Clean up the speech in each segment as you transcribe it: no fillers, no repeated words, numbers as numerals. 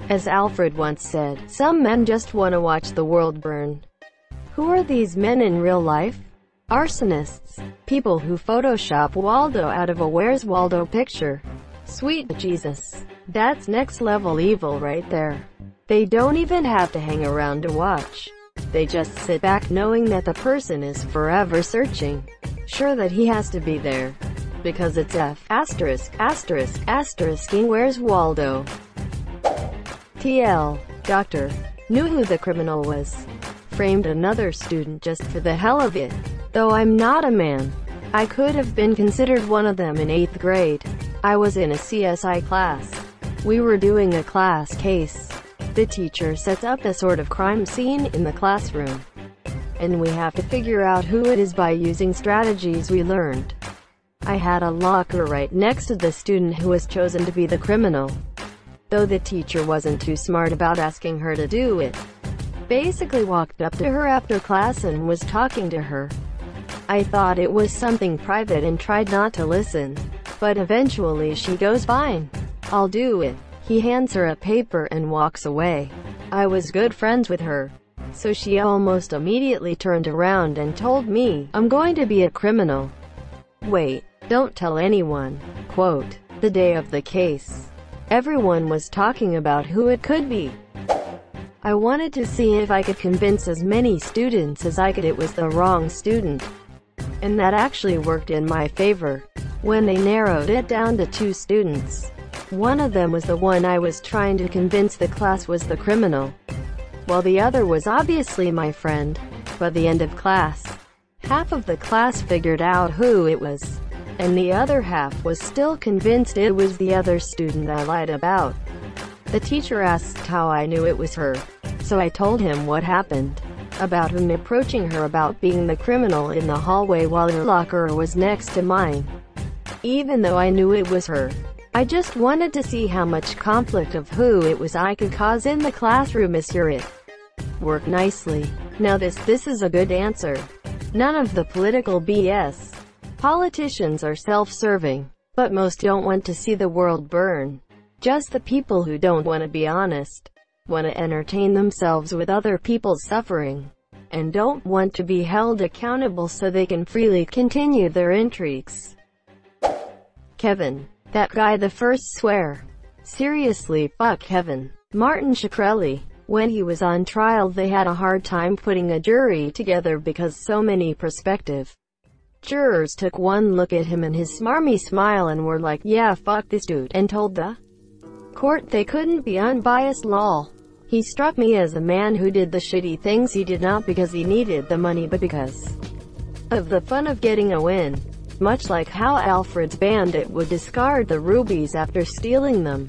As Alfred once said, some men just want to watch the world burn. Who are these men in real life? Arsonists. People who Photoshop Waldo out of a Where's Waldo picture. Sweet Jesus. That's next level evil right there. They don't even have to hang around to watch. They just sit back knowing that the person is forever searching. Sure that he has to be there. Because it's asterisk Where's Waldo? TL. Doctor. Knew who the criminal was. Framed another student just for the hell of it. Though I'm not a man. I could have been considered one of them in 8th grade. I was in a CSI class. We were doing a class case. The teacher sets up a sort of crime scene in the classroom. And we have to figure out who it is by using strategies we learned. I had a locker right next to the student who was chosen to be the criminal. Though the teacher wasn't too smart about asking her to do it. Basically walked up to her after class and was talking to her. I thought it was something private and tried not to listen. But eventually she goes, "Fine. I'll do it." He hands her a paper and walks away. I was good friends with her. So she almost immediately turned around and told me, "I'm going to be a criminal. Wait, don't tell anyone." Quote. The day of the case. Everyone was talking about who it could be. I wanted to see if I could convince as many students as I could it was the wrong student. And that actually worked in my favor. When they narrowed it down to 2 students. One of them was the one I was trying to convince the class was the criminal. While the other was obviously my friend. By the end of class, half of the class figured out who it was. And the other half was still convinced it was the other student I lied about. The teacher asked how I knew it was her. So I told him what happened. About him approaching her about being the criminal in the hallway while her locker was next to mine. Even though I knew it was her. I just wanted to see how much conflict of who it was I could cause in the classroom. Monsieur, it worked nicely. Now this is a good answer. None of the political BS. Politicians are self-serving. But most don't want to see the world burn. Just the people who don't want to be honest. Want to entertain themselves with other people's suffering. And don't want to be held accountable so they can freely continue their intrigues. Kevin. That guy, the first swear. Seriously, fuck Kevin. Martin Shkreli. When he was on trial they had a hard time putting a jury together because so many prospective jurors took one look at him and his smarmy smile and were like, "Yeah, fuck this dude," and told the court they couldn't be unbiased. Lol. He struck me as a man who did the shitty things he did not because he needed the money but because of the fun of getting a win. Much like how Alfred's bandit would discard the rubies after stealing them.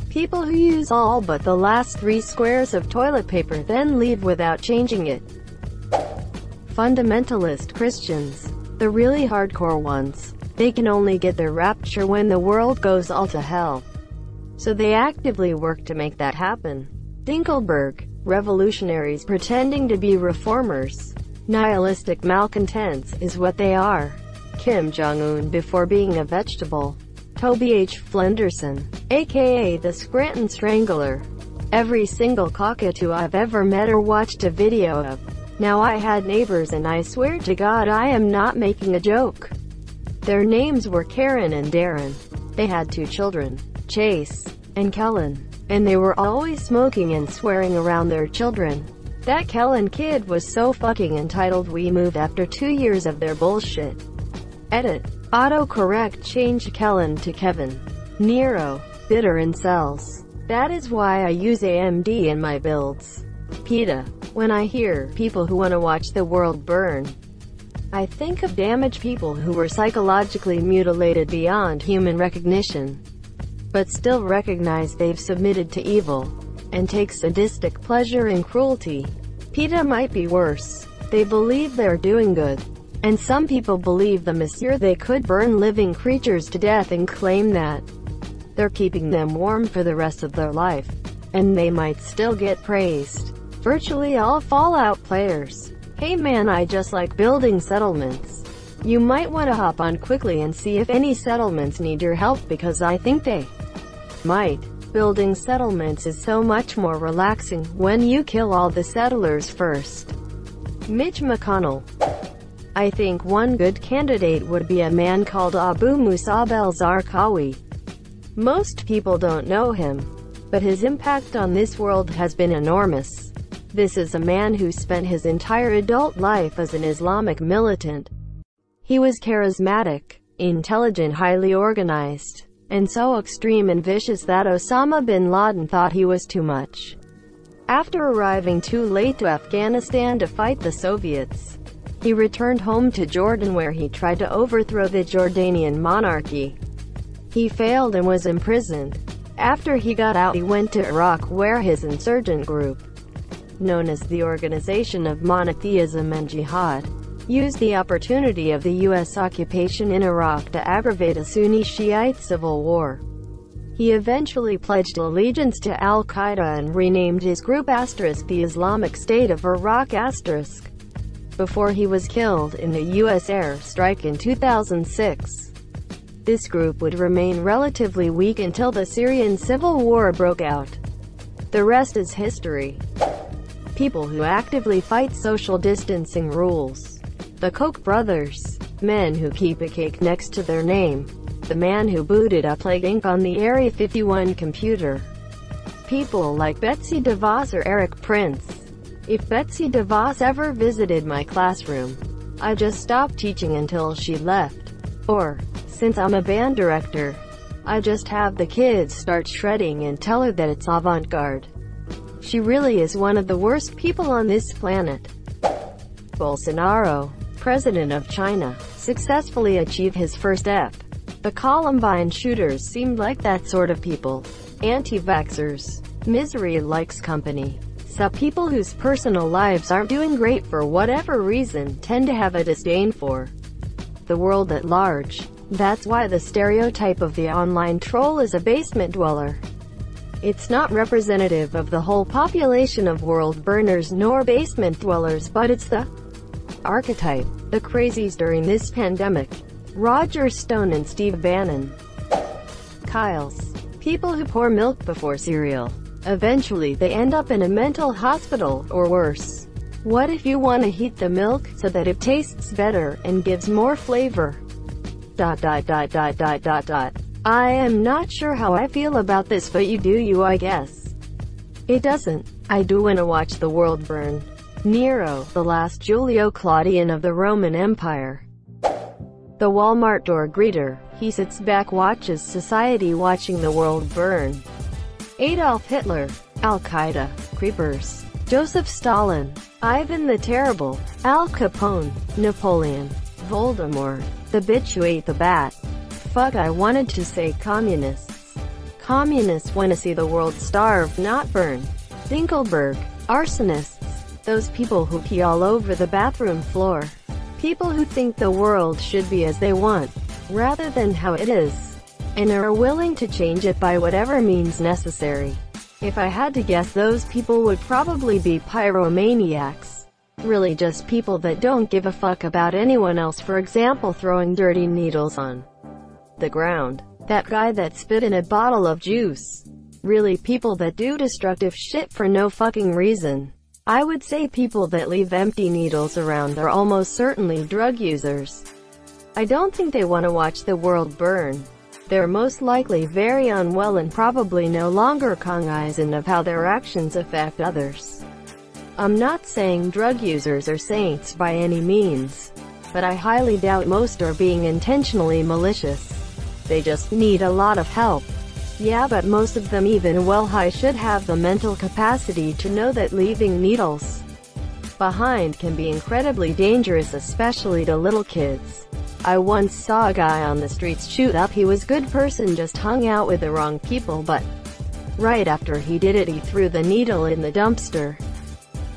People who use all but the last 3 squares of toilet paper then leave without changing it. Fundamentalist Christians. The really hardcore ones. They can only get their rapture when the world goes all to hell. So they actively work to make that happen. Dinkelberg. Revolutionaries pretending to be reformers. Nihilistic malcontents is what they are. Kim Jong-un before being a vegetable. Toby H. Flenderson, aka the Scranton Strangler. Every single cockatoo I've ever met or watched a video of. Now I had neighbors and I swear to God I am not making a joke. Their names were Karen and Darren. They had 2 children, Chase and Kellen. And they were always smoking and swearing around their children. That Kellen kid was so fucking entitled we moved after 2 years of their bullshit. Edit. Autocorrect change Kellen to Kevin. Nero. Bitter incels. That is why I use AMD in my builds. PETA. When I hear people who want to watch the world burn, I think of damaged people who were psychologically mutilated beyond human recognition, but still recognize they've submitted to evil, and take sadistic pleasure in cruelty. PETA might be worse. They believe they're doing good. And some people believe the monsieur they could burn living creatures to death and claim that they're keeping them warm for the rest of their life. And they might still get praised. Virtually all Fallout players. Hey man, I just like building settlements. You might want to hop on quickly and see if any settlements need your help because I think they might. Building settlements is so much more relaxing when you kill all the settlers first. Mitch McConnell. I think one good candidate would be a man called Abu Musab el-Zarqawi. Most people don't know him, but his impact on this world has been enormous. This is a man who spent his entire adult life as an Islamic militant. He was charismatic, intelligent, highly organized, and so extreme and vicious that Osama bin Laden thought he was too much. After arriving too late to Afghanistan to fight the Soviets, he returned home to Jordan where he tried to overthrow the Jordanian monarchy. He failed and was imprisoned. After he got out, he went to Iraq where his insurgent group, known as the Organization of Monotheism and Jihad, used the opportunity of the U.S. occupation in Iraq to aggravate a Sunni Shiite civil war. He eventually pledged allegiance to Al-Qaeda and renamed his group the Islamic State of Iraq before he was killed in the U.S. air strike in 2006. This group would remain relatively weak until the Syrian civil war broke out. The rest is history. People who actively fight social distancing rules. The Koch brothers. Men who keep a cake next to their name. The man who booted up Plague Inc. on the Area 51 computer. People like Betsy DeVos or Eric Prince. If Betsy DeVos ever visited my classroom, I just stopped teaching until she left. Or, since I'm a band director, I just have the kids start shredding and tell her that it's avant-garde. She really is one of the worst people on this planet. Bolsonaro, president of China, successfully achieved his first step. The Columbine shooters seemed like that sort of people. Anti-vaxxers. Misery likes company. So people whose personal lives aren't doing great for whatever reason tend to have a disdain for the world at large. That's why the stereotype of the online troll is a basement dweller. It's not representative of the whole population of world burners nor basement dwellers, but it's the archetype. The crazies during this pandemic. Roger Stone and Steve Bannon. Kyles. People who pour milk before cereal. Eventually they end up in a mental hospital, or worse. What if you want to heat the milk so that it tastes better and gives more flavor? I am not sure how I feel about this, but you do you, I guess. It doesn't. I do want to watch the world burn. Nero, the last Julio Claudian of the Roman Empire. The Walmart door greeter. He sits back, watches society watching the world burn. Adolf Hitler. Al-Qaeda. Creepers. Joseph Stalin. Ivan the Terrible. Al Capone. Napoleon. Voldemort. The bitch who ate the bat. Fuck, I wanted to say communists. Communists want to see the world starve, not burn. Dinkelberg. Arsonists. Those people who pee all over the bathroom floor. People who think the world should be as they want, rather than how it is, and are willing to change it by whatever means necessary. If I had to guess, those people would probably be pyromaniacs. Really just people that don't give a fuck about anyone else, for example throwing dirty needles on the ground. That guy that spit in a bottle of juice. Really people that do destructive shit for no fucking reason. I would say people that leave empty needles around are almost certainly drug users. I don't think they want to watch the world burn. They're most likely very unwell and probably no longer cognizant of how their actions affect others. I'm not saying drug users are saints by any means, but I highly doubt most are being intentionally malicious. They just need a lot of help. Yeah, but most of them, even well high, should have the mental capacity to know that leaving needles behind can be incredibly dangerous, especially to little kids. I once saw a guy on the streets shoot up. He was a good person, just hung out with the wrong people, but right after he did it, he threw the needle in the dumpster.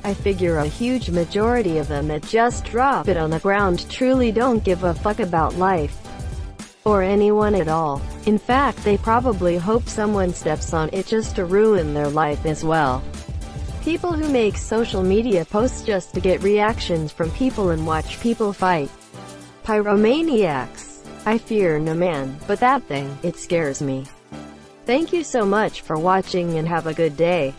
I figure a huge majority of them that just drop it on the ground truly don't give a fuck about life or anyone at all. In fact, they probably hope someone steps on it just to ruin their life as well. People who make social media posts just to get reactions from people and watch people fight. Pyromaniacs. I fear no man, but that thing, it scares me. Thank you so much for watching and have a good day.